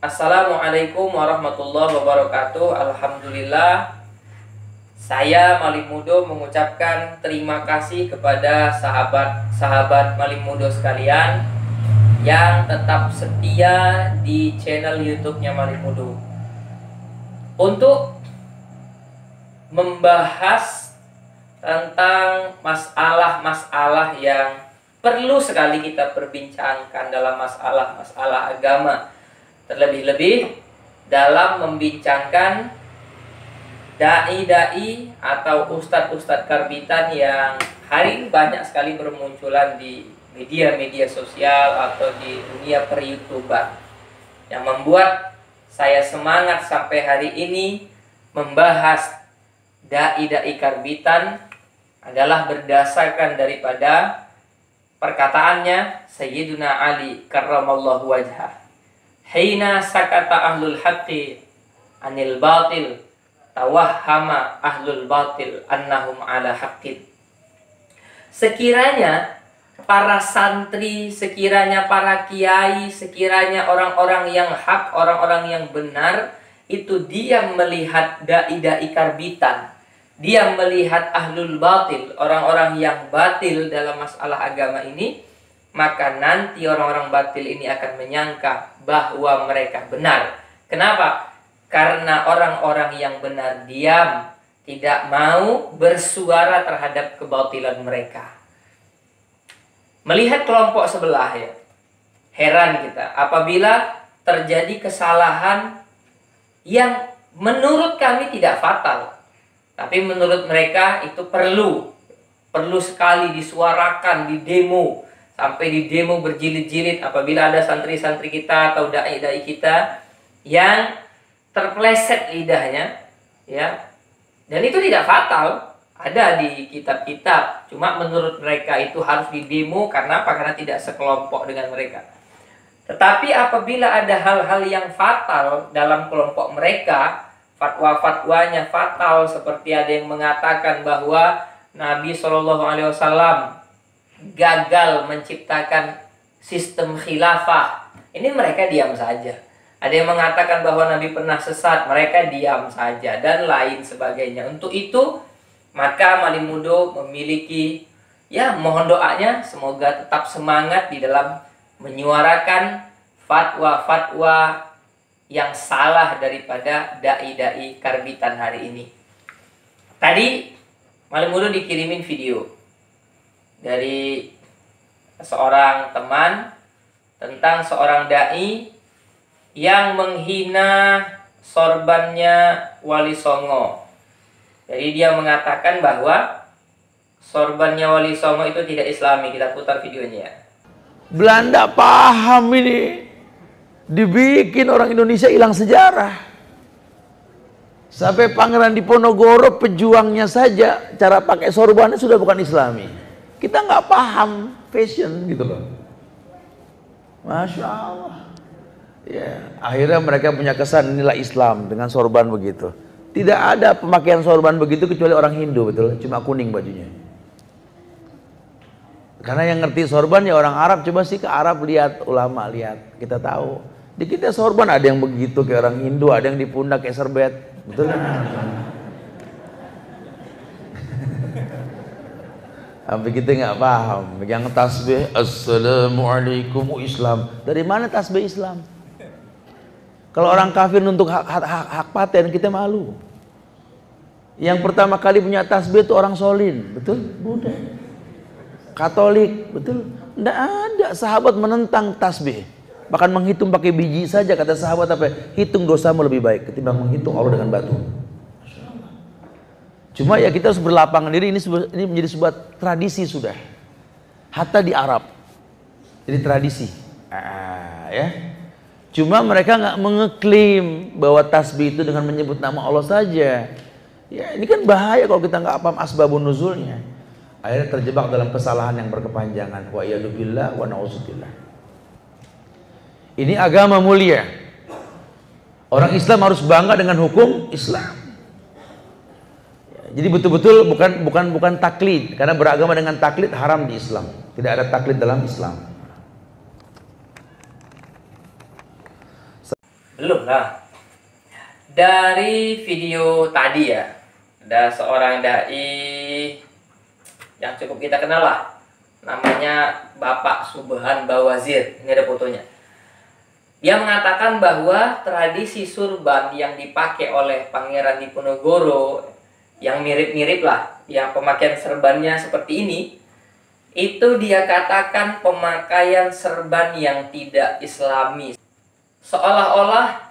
Assalamualaikum warahmatullahi wabarakatuh. Alhamdulillah, saya Malim Mudo mengucapkan terima kasih kepada sahabat-sahabat Malim Mudo sekalian yang tetap setia di channel YouTube-nya Malim Mudo untuk membahas tentang masalah-masalah yang perlu sekali kita perbincangkan dalam masalah-masalah agama. Terlebih-lebih dalam membincangkan dai-dai atau ustadz-ustadz karbitan yang hari ini banyak sekali bermunculan di media-media sosial atau di dunia per-YouTuber, yang membuat saya semangat sampai hari ini membahas dai-dai karbitan adalah berdasarkan daripada perkataannya Sayyiduna Ali karramallahu wajhah. Hina sakata ahlul haqqi anil batil tawahhama ahlul batil annahum ala haqqin. Sekiranya para santri, sekiranya para kiai, sekiranya orang-orang yang hak, orang-orang yang benar itu dia melihat dai-dai karbitan, dia melihat ahlul batil, orang-orang yang batil dalam masalah agama ini, maka nanti orang-orang batil ini akan menyangka bahwa mereka benar. Kenapa? Karena orang-orang yang benar diam, tidak mau bersuara terhadap kebatilan mereka. Melihat kelompok sebelah, ya, heran kita apabila terjadi kesalahan yang menurut kami tidak fatal, tapi menurut mereka itu perlu sekali disuarakan, di demo. Sampai di demo berjilid-jilid apabila ada santri-santri kita atau dai-dai kita yang terpleset lidahnya, ya. Dan itu tidak fatal, ada di kitab-kitab. Cuma menurut mereka itu harus didemo karena apa? Karena tidak sekelompok dengan mereka. Tetapi apabila ada hal-hal yang fatal dalam kelompok mereka, fatwa-fatwanya fatal, seperti ada yang mengatakan bahwa Nabi SAW gagal menciptakan sistem khilafah, ini mereka diam saja. Ada yang mengatakan bahwa Nabi pernah sesat, mereka diam saja, dan lain sebagainya. Untuk itu maka Malim Mudo memiliki, ya, mohon doanya semoga tetap semangat di dalam menyuarakan fatwa-fatwa yang salah daripada dai-dai karbitan hari ini. Tadi Malim Mudo dikirimin video dari seorang teman tentang seorang dai yang menghina sorbannya Wali Songo. Jadi dia mengatakan bahwa sorbannya Wali Songo itu tidak islami. Kita putar videonya. Belanda paham ini, dibikin orang Indonesia hilang sejarah. Sampai Pangeran Diponegoro pejuangnya saja cara pakai sorbannya sudah bukan islami. Kita nggak paham fashion gitu loh. Masya Allah. Ya, akhirnya mereka punya kesan inilah Islam dengan sorban begitu. Tidak ada pemakaian sorban begitu kecuali orang Hindu, betul? Cuma kuning bajunya. Karena yang ngerti sorban ya orang Arab. Coba sih ke Arab lihat, ulama lihat, kita tahu. Di kita sorban ada yang begitu kayak orang Hindu, ada yang di pundak kayak serbet, betul? Sampai kita nggak paham, yang tasbih Assalamualaikum Islam. Dari mana tasbih Islam? Kalau orang kafir untuk hak paten, kita malu. Yang pertama kali punya tasbih itu orang Solin, betul? Buddha, Katolik, betul? Nggak ada sahabat menentang tasbih. Bahkan menghitung pakai biji saja, kata sahabat apa? Hitung dosamu lebih baik ketimbang menghitung Allah dengan batu. Cuma ya kita harus berlapangan diri, ini menjadi sebuah tradisi sudah. Hatta di Arab jadi tradisi. Ya. Cuma mereka nggak mengeklaim bahwa tasbih itu dengan menyebut nama Allah saja. Ya, ini kan bahaya kalau kita nggak paham asbabun nuzulnya. Akhirnya terjebak dalam kesalahan yang berkepanjangan. Wa iyadzubillah wa na'udzubillah. Ini agama mulia. Orang Islam harus bangga dengan hukum Islam. Jadi betul-betul bukan taklid, karena beragama dengan taklid haram di Islam. Tidak ada taklid dalam Islam. Belum lah. Dari video tadi ya, ada seorang dai yang cukup kita kenal lah, namanya Bapak Subhan Bawazir. Ini ada fotonya. Dia mengatakan bahwa tradisi surban yang dipakai oleh Pangeran Diponegoro, yang mirip-mirip lah, yang pemakaian serbannya seperti ini, itu dia katakan pemakaian serban yang tidak islami. Seolah-olah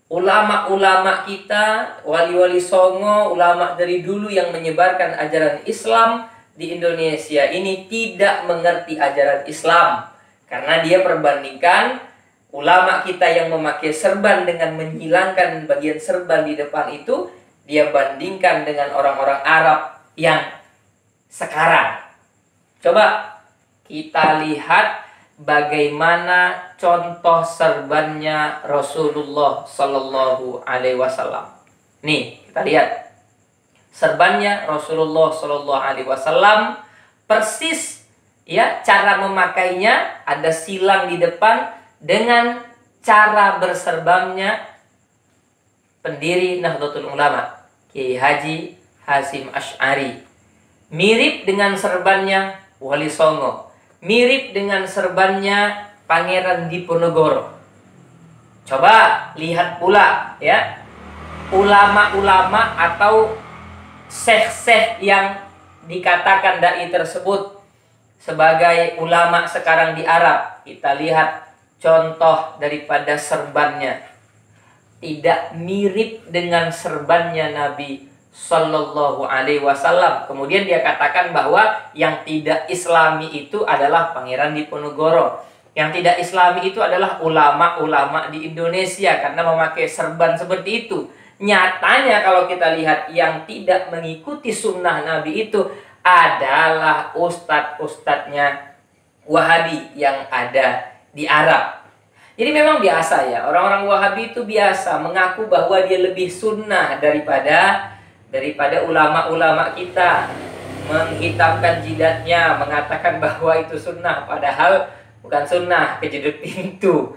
ulama-ulama kita, wali-wali songo, ulama dari dulu yang menyebarkan ajaran Islam di Indonesia ini tidak mengerti ajaran Islam. Karena dia perbandingkan ulama kita yang memakai serban dengan menghilangkan bagian serban di depan itu, dia bandingkan dengan orang-orang Arab yang sekarang. Coba kita lihat bagaimana contoh serbannya Rasulullah Sallallahu Alaihi Wasallam. Nih, kita lihat serbannya Rasulullah Sallallahu Alaihi Wasallam, persis ya cara memakainya, ada silang di depan dengan cara berserbannya pendiri Nahdlatul Ulama Kiai Haji Hasyim Asy'ari. Mirip dengan serbannya Wali Songo, mirip dengan serbannya Pangeran Diponegoro. Coba lihat pula ya, ulama-ulama atau syekh-syekh yang dikatakan dai tersebut sebagai ulama sekarang di Arab. Kita lihat contoh daripada serbannya. Tidak mirip dengan serbannya Nabi Sallallahu Alaihi Wasallam. Kemudian dia katakan bahwa yang tidak islami itu adalah Pangeran Diponegoro. Yang tidak islami itu adalah ulama-ulama di Indonesia karena memakai serban seperti itu. Nyatanya kalau kita lihat yang tidak mengikuti sunnah Nabi itu adalah ustadz-ustadznya Wahabi yang ada di Arab. Jadi memang biasa ya, orang-orang Wahabi itu biasa mengaku bahwa dia lebih sunnah daripada ulama-ulama kita. Menghitamkan jidatnya, mengatakan bahwa itu sunnah, padahal bukan sunnah, kejedut pintu.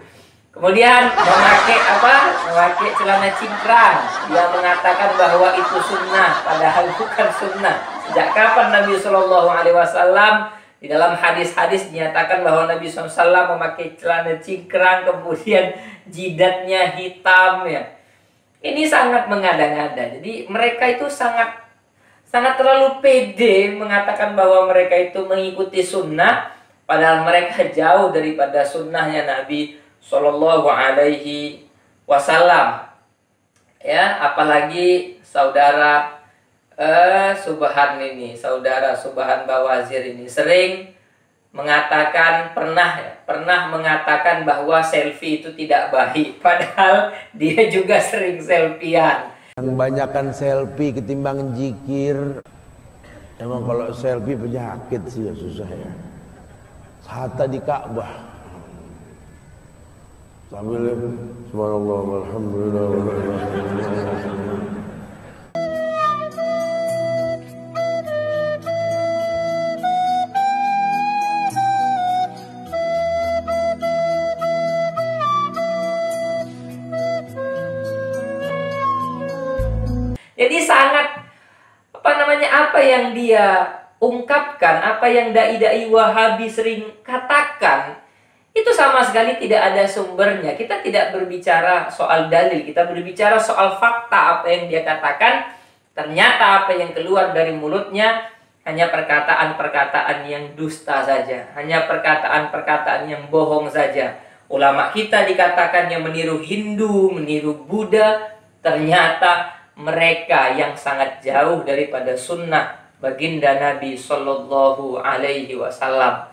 Kemudian memakai celana cingkrang, dia mengatakan bahwa itu sunnah, padahal bukan sunnah. Sejak kapan Nabi Shallallahu Alaihi Wasallam di dalam hadis-hadis dinyatakan bahwa Nabi SAW memakai celana cingkrang, kemudian jidatnya hitam ya. Ini sangat mengada-ngada. Jadi mereka itu sangat terlalu pede mengatakan bahwa mereka itu mengikuti sunnah, padahal mereka jauh daripada sunnahnya Nabi Shallallahu Alaihi Wasallam. Ya, apalagi saudara Subhan Bawazir ini sering mengatakan, pernah mengatakan bahwa selfie itu tidak baik, padahal dia juga sering selfiean. Yang banyakkan selfie ketimbang zikir. Emang kalau selfie penyakit sih ya, susah ya. Hatta di Ka'bah sambil subhanallah walhamdulillah. Jadi sangat apa yang dia ungkapkan, apa yang dai-dai Wahabi sering katakan, itu sama sekali tidak ada sumbernya. Kita tidak berbicara soal dalil, kita berbicara soal fakta. Apa yang dia katakan, ternyata apa yang keluar dari mulutnya hanya perkataan-perkataan yang dusta saja, hanya perkataan-perkataan yang bohong saja. Ulama kita dikatakan yang meniru Hindu, meniru Buddha, ternyata mereka yang sangat jauh daripada sunnah baginda Nabi Sallallahu Alaihi Wasallam.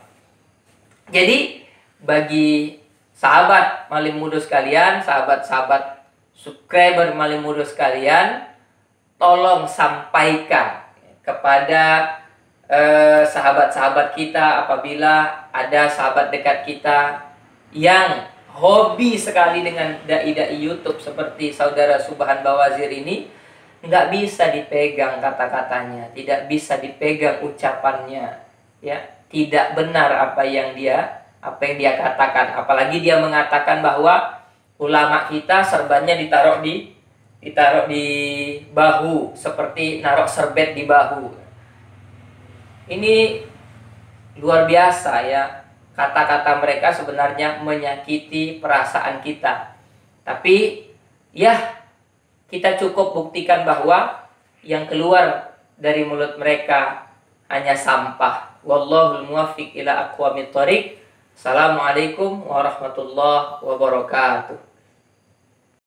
Jadi bagi sahabat Malim Mudo sekalian, sahabat-sahabat subscriber Malim Mudo sekalian, tolong sampaikan kepada sahabat-sahabat kita, apabila ada sahabat dekat kita yang hobi sekali dengan dai-dai YouTube seperti saudara Subhan Bawazir ini, nggak bisa dipegang kata-katanya, tidak bisa dipegang ucapannya, ya, tidak benar apa yang dia katakan. Apalagi dia mengatakan bahwa ulama kita serbannya ditaruh di bahu, seperti naruh serbet di bahu. Ini luar biasa ya. Kata-kata mereka sebenarnya menyakiti perasaan kita. Tapi ya, kita cukup buktikan bahwa yang keluar dari mulut mereka hanya sampah. Wallahul muwaffiq ila aqwamit thoriq. Assalamualaikum warahmatullahi wabarakatuh.